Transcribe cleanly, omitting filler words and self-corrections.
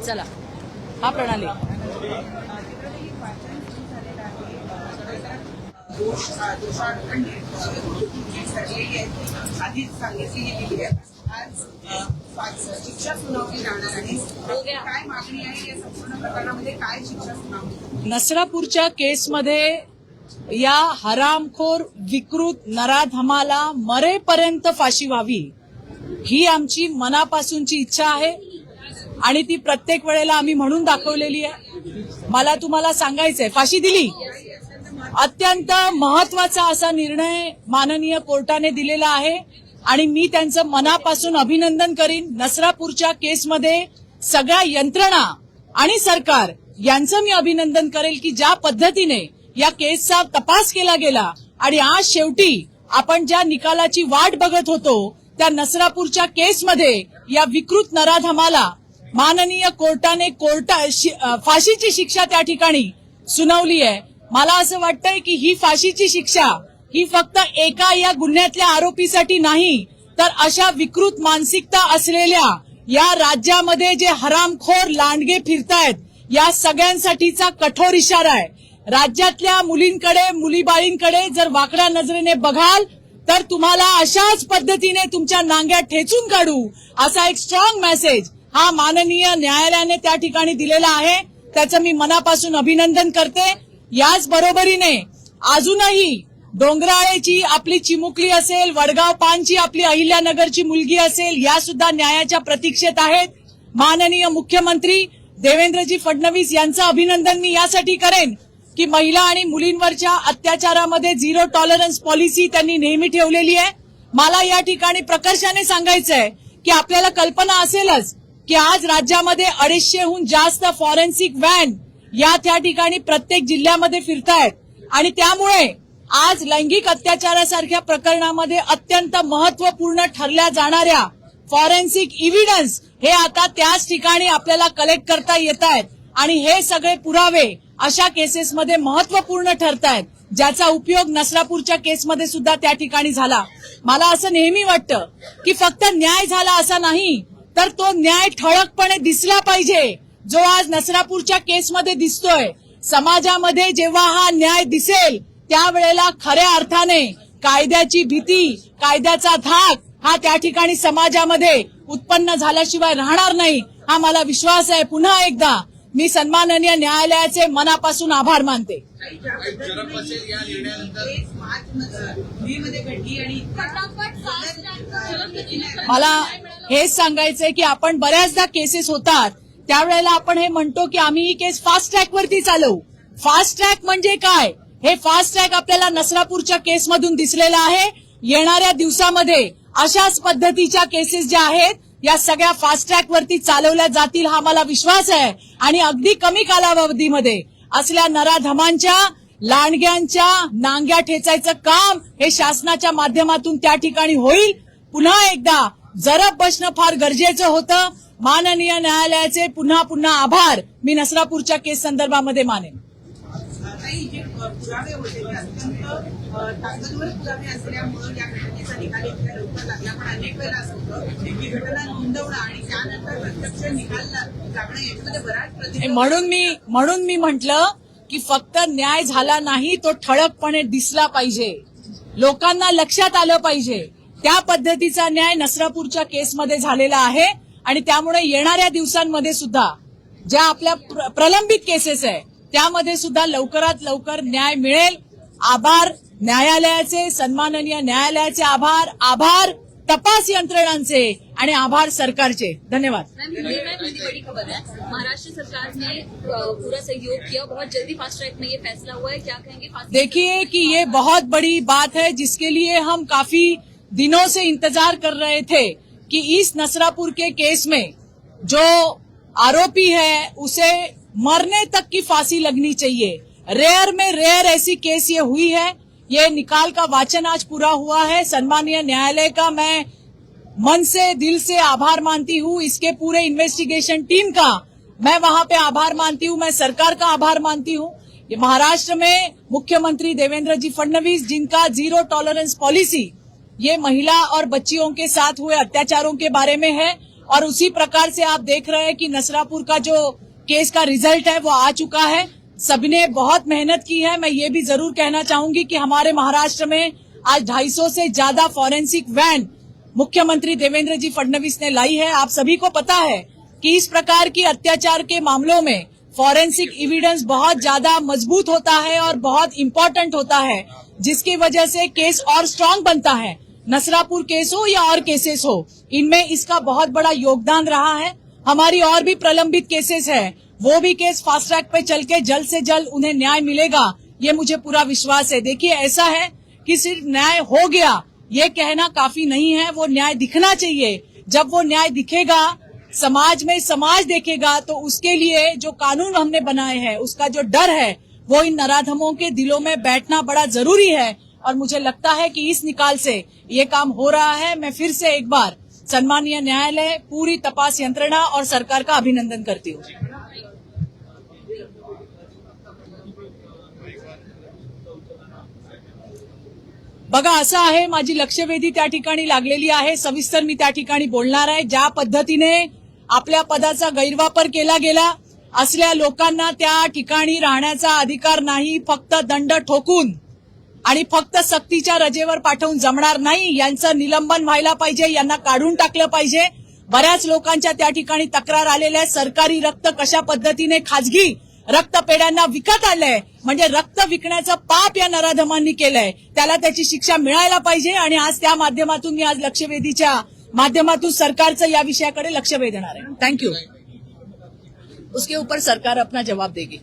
चला हा प्रणाली आधीच सांगितली गेलेली आहे. आज शिक्षा सुनावली जाणार आहे. काय मागणी आहे या संपूर्ण प्रकरणामध्ये? काय शिक्षा सुनावली? नसरापूरच्या केसमध्ये या हरामखोर विकृत नराधमाला मरेपर्यंत फाशी व्हावी ही आमची मनापासूनची इच्छा आहे आणि ती प्रत्येक वेळेला आम्ही म्हणून दाखवलेली आहे. मला तुम्हाला सांगायचंय, फाशी दिली. अत्यंत महत्वाचा असा निर्णय माननीय कोर्टाने दिलेला आहे आणि मी त्यांचं मनापासून अभिनंदन करीन. नसरापूरच्या केसमध्ये सगळ्या यंत्रणा आणि सरकार यांचं मी अभिनंदन करेल की ज्या पद्धतीने या केसचा तपास केला गेला आणि आज शेवटी आपण ज्या निकालाची वाट बघत होतो त्या नसरापूरच्या केसमध्ये या विकृत नराधमाला माननीय कोर्टाने फाशीची शिक्षा त्या ठिकाणी सुनावली आहे. मला असं वाटतंय की ही फाशीची शिक्षा ही फक्त एका या गुन्ह्यातल्या आरोपीसाठी नाही तर अशा विकृत मानसिकता असलेल्या या राज्यामध्ये जे हरामखोर लांडगे फिरतायत या सगळ्यांसाठीचा कठोर इशारा आहे. राज्यातल्या मुलींकडे मुलीबाळींकडे जर वाकड्या नजरेने बघाल तर तुम्हाला अशाच पद्धतीने तुमच्या नांग्या ठेचून काढू असा एक स्ट्रॉंग मेसेज हा माननीय न्यायालयाने त्या ठिकाणी दिलेला आहे. त्याचं मी मनापासून अभिनंदन करते. याच बरोबरीने अजूनही डोंगराळेची आपली चिमुकली असेल, वडगाव पानची आपली अहिल्यानगरची मुलगी असेल, या सुद्धा न्यायाच्या प्रतीक्षेत आहेत. माननीय मुख्यमंत्री देवेंद्रजी फडणवीस यांचं अभिनंदन मी यासाठी करेन की महिला आणि मुलींवरच्या अत्याचारामध्ये झिरो टॉलरन्स पॉलिसी त्यांनी नेहमी ठेवलेली आहे. मला या ठिकाणी प्रकर्षाने सांगायचंय की आपल्याला कल्पना असेलच की आज राज्यामध्ये 250हून जास्त फॉरेन्सिक व्हॅन या त्या ठिकाणी प्रत्येक जिल्ह्यामध्ये फिरतायत आणि त्यामुळे आज लैंगिक अत्याचारासारख्या प्रकरणामध्ये अत्यंत महत्वपूर्ण ठरल्या जाणाऱ्या फॉरेन्सिक इव्हिडन्स हे आता त्याच ठिकाणी आपल्याला कलेक्ट करता येत आहेत आणि हे सगळे पुरावे अशा केसेसमध्ये महत्वपूर्ण ठरतायत ज्याचा उपयोग नसरापूरच्या केसमध्ये सुद्धा त्या ठिकाणी झाला. मला असं नेहमी वाटतं की फक्त न्याय झाला असा नाही तर तो न्याय ठळकपणे दिसला पाहिजे जो आज नसरापूरच्या केसमध्ये दिसतोय. समाजामध्ये जेव्हा हा न्याय दिसेल त्यावेळेला खऱ्या अर्थाने कायद्याची भीती, कायद्याचा धाक हा त्या ठिकाणी समाजामध्ये उत्पन्न झाल्याशिवाय राहणार नाही हा मला विश्वास आहे. पुन्हा एकदा मी सन्माननीय न्यायालयाचे मनापासून आभार मानते. मला हेच सांगायचंय की आपण बऱ्याचदा केसेस होतात त्यावेळेला आपण हे म्हणतो की आम्ही ही केस फास्ट ट्रॅक वरती चालवू. फास्ट ट्रॅक म्हणजे काय? हे फास्ट ट्रॅक आपल्याला नसरापूरच्या केसमधून दिसलेलं आहे. येणाऱ्या दिवसामध्ये अशाच पद्धतीच्या केसेस ज्या आहेत या सगळ्या फास्ट ट्रॅक वरती चालवल्या जातील हा मला विश्वास आहे आणि अगदी कमी कालावधीमध्ये असल्या नराधमांच्या लांडग्यांच्या नांग्या ठेचायचं काम हे शासनाच्या माध्यमातून त्या ठिकाणी होईल. पुन्हा एकदा जरब बसणं फार गरजेचं होतं. माननीय न्यायालयाचे पुन्हा पुन्हा आभार मी नसरापूरच्या केस संदर्भामध्ये मानेन. पुरावे होते ते अत्यंत ताकदवर पुरावे असल्यामुळे या घटनेचा निकाल इतक्या लवकर लागला. पण अनेक वेळा असं होतं की घटना नोंदवणं आणि त्यानंतर प्रत्यक्ष निकाल लागणं याच्यामध्ये बराच म्हणून मी म्हटलं की फक्त न्याय झाला नाही तो ठळकपणे दिसला पाहिजे, लोकांना लक्षात आलं पाहिजे. त्या पद्धतीचा न्याय नसरापूरच्या केसमध्ये झालेला आहे आणि त्यामुळे येणाऱ्या दिवसांमध्ये सुद्धा ज्या आपल्या प्रलंबित केसेस आहे त्यामध्ये सुद्धा लवकरात लवकर न्याय मिळेल. आभार न्यायालयाचे, सन्माननीय न्यायालयाचे आभार तपास यंत्रणांचे आणि आभार सरकारचे. धन्यवाद. बड़ी खबर है, महाराष्ट्र सरकार ने पूरा सहयोग किया, बहुत जल्दी फास्ट ट्रैक में ये फैसला हुआ है, क्या कहेंगे? देखिए कि ये बहुत बड़ी बात है जिसके लिए हम काफी दिनों से इंतजार कर रहे थे कि इस नसरापुर के केस में जो आरोपी है उसे मरने तक की फांसी लगनी चाहिए. रेयर में रेयर ऐसी केस ये हुई है. ये निकाल का वाचन आज पूरा हुआ है. सन्माननीय न्यायालय का मैं मन से दिल से आभार मानती हूँ. इसके पूरे इन्वेस्टिगेशन टीम का मैं वहां पे आभार मानती हूँ. मैं सरकार का आभार मानती हूँ. ये महाराष्ट्र में मुख्यमंत्री देवेंद्र जी फडणवीस जिनका जीरो टॉलरेंस पॉलिसी ये महिला और बच्चियों के साथ हुए अत्याचारों के बारे में है और उसी प्रकार से आप देख रहे हैं कि नसरापुर का जो केस का रिजल्ट है वो आ चुका है। सबने बहुत मेहनत की है। मैं ये भी जरूर कहना चाहूंगी कि हमारे महाराष्ट्र में आज 250 से ज्यादा फॉरेंसिक वैन मुख्यमंत्री देवेंद्र जी फडणवीस ने लाई है। आप सभी को पता है कि इस प्रकार की अत्याचार के मामलों में फॉरेंसिक एविडेंस बहुत ज्यादा मजबूत होता है और बहुत इम्पोर्टेंट होता है, जिसकी वजह से केस और स्ट्रांग बनता है। नसरापुर केस हो या और केसेस हो, इनमें इसका बहुत बड़ा योगदान रहा है। हमारी और भी प्रलंबित केसेस है, वो भी केस फास्ट ट्रैक पे चल के जल्द से जल्द उन्हें न्याय मिलेगा, ये मुझे पूरा विश्वास है। देखिए, ऐसा है कि सिर्फ न्याय हो गया ये कहना काफी नहीं है, वो न्याय दिखना चाहिए। जब वो न्याय दिखेगा, समाज में समाज देखेगा, तो उसके लिए जो कानून हमने बनाए हैं उसका जो डर है वो इन नराधमों के दिलों में बैठना बड़ा जरूरी है। और मुझे लगता है कि इस निकाल से ये काम हो रहा है। मैं फिर से एक बार सम्मानीय न्यायालय, पूरी तपास यंत्रणा और सरकार का अभिनंदन करती हूँ। बघा, असं आहे, माझी लक्षवेधी त्या ठिकाणी लागलेली आहे। सविस्तर मी त्या ठिकाणी बोलणार आहे। ज्या पद्धतीने आपल्या पदाचा गैरवापर केला गेला, असल्या लोकांना त्या ठिकाणी राहण्याचा अधिकार नाही। फक्त दंड ठोकून आणि फक्त सक्तीच्या रजेवर पाठवून जमणार नाही। यांचं निलंबन व्हायला पाहिजे, यांना काढून टाकलं पाहिजे। बऱ्याच लोकांच्या त्या ठिकाणी तक्रार आलेल्या, सरकारी रक्त कशा पद्धतीने खाजगी रक्तपेढ्यांना विकत आलंय, म्हणजे रक्त विकण्याचं पाप या नराधमांनी केलंय, त्याला त्याची शिक्षा मिळायला पाहिजे। आणि आज त्या माध्यमातून मी आज लक्षवेधीच्या माध्यमातून सरकारचं या विषयाकडे लक्ष वेधणार आहे। थँक्यू। उसके ऊपर सरकार अपना जवाब देगी।